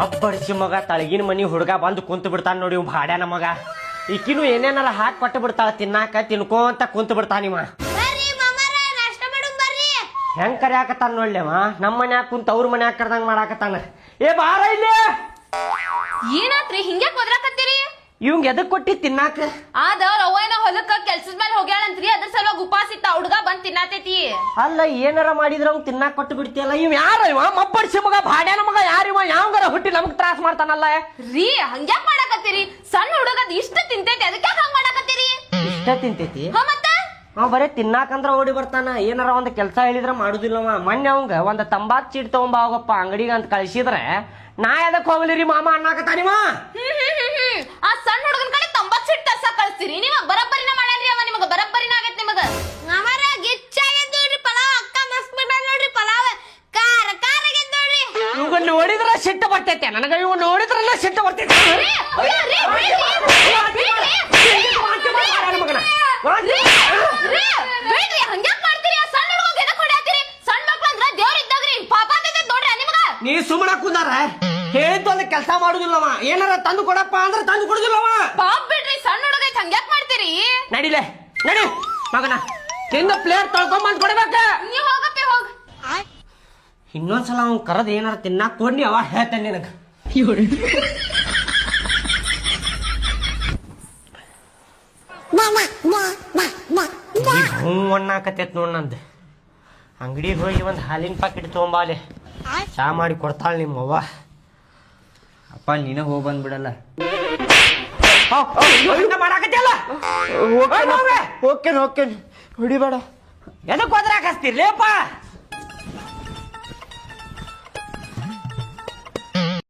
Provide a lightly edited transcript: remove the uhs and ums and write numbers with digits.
ಒಬ್ಬಡಿಸಿ ಮಗ ತಳಗಿನ ಮನಿ ಹುಡುಗ ಬಂದು ಕುಂತು ಬಿಡ್ತಾನ ನೋಡಿ ಇವ್ ಭಾಡ್ಯಾನ ಮಗ. ಈಕಿನು ಏನೇನಾರ ಹಾಕಿ ಕೊಟ್ಟು ಬಿಡ್ತಾಳ ತಿನ್ನಾಕ ತಿನ್ಕೋಂತ ಕುಂತು ಬಿಡ್ತಾನಿವ. ಹೆಂಗ್ ಕರ್ಯಾಕತ್ತಾನ ನೋಡ್ಲೇವ, ನಮ್ಮ ಮನ್ಯಾಗ ಕುಂತ ಅವ್ರ ಮನ್ಯಾಗ ಕರ್ದಂಗ ಮಾಡಾಕತ್ತಾನ. ಏ ಬಾರ ಇಲ್ಲಿ. ಏನಾತ್ರಿ ಹಿಂಗ್ಯಾಕ್ ಒದ್ರಾಕತ್ತೀರಿ? ಇವಂಗ ಎದಕ್ ಕೊಟ್ಟಿ ತಿನ್ನಾಕ? ಆದ ರವ್ವನ ಹೊಲಕ್ಕ ಕೆಲ್ಸದ ಮೇಲೆ ಹೋಗ್ಯಾಳಂತ್ರಿ, ಅದ್ರ ಸಲುವಾಗಿ ಉಪವಾಸ ಇತ್ತ. ಹುಡುಗ ಬಂದ್ ತಿನ್ನಾತೈತಿ. ಅಲ್ಲ ಏನಾರ ಮಾಡಿದ್ರ ಅವ್ನ್ ತಿನ್ನಾಕ ಕೊಟ್ಟು ಬಿಡ್ತಿಯಲ್ಲ. ಇವ್ ಯಾರ ಇವ? ಮಬ್ಬಡಿಸಿ ಮಗ, ಭಾಡ್ಯಾನ ಮಗ. ಯಾರಿವ? ಯಾವಂಗಾರ ಹುಟ್ಟಿ ನಮಗ್ ತ್ರಾಸ ಮಾಡ್ತಾನಲ್ಲ. ರೀ ಹಂಗ್ಯಾಕ್ ಮಾಡಾಕತ್ತೀರಿ? ಸಣ್ಣ ಹುಡುಗದ್ ಇಷ್ಟ ತಿಂತೈತಿ, ಅದಕ್ಕೆ ಹಂಗ ಮಾಡಾಕತ್ತೀರಿ? ಇಷ್ಟ ತಿಂತೈತಿ? ಮತ್ತ ಅವ್ ಬರೇ ತಿನ್ನಾಕಂದ್ರ ಓಡಿ ಬರ್ತಾನ. ಏನಾರ ಒಂದ್ ಕೆಲ್ಸ ಹೇಳಿದ್ರ ಮಾಡುದಿಲ್ಲವ. ಮೊನ್ನೆ ಅವಂಗ ಒಂದ್ ತಂಬಾಕ್ ಚೀಟ್ ತಗೊಂಬ ಹೋಗಪ್ಪ ಅಂಗಡಿಗೆ ಅಂತ ಕಳ್ಸಿದ್ರೆ ನಾ ಎದಕ್ ಹೋಗ್ಲಿರಿ ಮಾಮ ಅನ್ನಾಕತ್ತಾನಿವ. ಆ ಸಣ್ಣ ಹುಡುಗನ ಕಡೆ 90 ಸೀಟ್ ತರ್ಸಕ್ ಕಳ್ಸ್ತೀರಿ. ನೀವ ಬರಬ್ಬರಿನ ಮಾಡ್ಯಾನ್ರಿ ಅವ. ನಿಮಗ ಬರಬ್ಬರಿನ ಆಗೈತಿ. ನಿಮಗ ಅವರ ಗಿಚ್ಚಾಗಿದ್ದು ನೋಡ್ರಿ ಪಲಾವ್. ಅಕ್ಕ ಮಸ್ತ್ ಬಿಡ್ಬಾರ ನೋಡ್ರಿ ಪಲಾವ್. ಕಾರ ಕಾರ ಆಗಿದ್ ನೋಡ್ರಿ. ಇವಾಗ ನೋಡಿದ್ರ ಸಿಟ್ಟು ಬರ್ತೈತೆ ನನಗ. ಇವ್ ನೋಡಿದ್ರಲ್ಲ ಸಿಟ್ಟು ಬರ್ತೈತೆ. ಹಂಗ್ಯಾಕ್ ಮಾಡ್ತೀರಿ? ಆ ಸಣ್ಣ ಹುಡುಗ ಎದಕ್ ಹೊಡ್ಯಾತೀರಿ? ಸಣ್ಣ ಮಕ್ಳು ಅಂದ್ರ ದೇವ್ರ ಇದ್ದಾಗ್ರಿ. ಪಾಪ ಆಗ್ತೈತೆ ನೋಡ್ರಿ ನಿಮಗ. ನೀ ಸುಮ್ಮನ ಕುಂದಾರ ಹೇಳಿದ್ದು ಅಲ್ಲಿ ಕೆಲಸ ಮಾಡುದಿಲ್ಲವ. ಏನಾರ ತಂದು ಕೊಡಪ್ಪ ಅಂದ್ರೆ ತಂದು ಕೊಡುದಿಲ್ಲವ. ಪಾಪ ಬಿಡ್ರಿ, ಸಣ್ಣ ಹುಡುಗ ಐತ್ ಹಂಗ್ಯಾಕ್ ಮಾಡ್ತೀರಿ? ನಡಿಲೆ ನಡಿ ಮಗನ, ತಿಂದ ಪ್ಲೇಟ್ ತೊಳ್ಕೊಂಬಂದ್ ಕೊಡ್ಬೇಕ. ನೀ ಹೋಗಪ್ಪೆ ಹೋಗ. ಇನ್ನೊಂದ್ಸಲ ಅವ್ನ್ ಕರದ್ ಏನಾರ ತಿನ್ನಾಕ ಕೊಡ್ನಿ ಅವ ಹೇಳ್ತೇನೆ ನಿನಗ. ಹ್ಞೂ ಅಣ್ಣಾಕತ್ತೈತ್ ನೋಡ್ ನಂದು. ಅಂಗಡಿಗೆ ಹೋಗಿ ಒಂದು ಹಾಲಿನ ಪ್ಯಾಕೆಟ್ ತೊಗೊಂಬಾಲೆ, ಚಾ ಮಾಡಿ ಕೊಡ್ತಾಳ ನಿಮ್ಮವ್ವ. ಅಪ್ಪ ನೀನ ಹೋಗಿ ಬಂದ್ಬಿಡಲ್ಲ. ಮಾಡಾಕತ್ತಲ್ಲ ಹೋಗ್ತೇನೆ ಹೊಡಿಬೇಡ. ಎದಕ್ ಹೋದ್ರಾಕ ಹಚ್ತಿರ್ಲೇಪ್ಪ?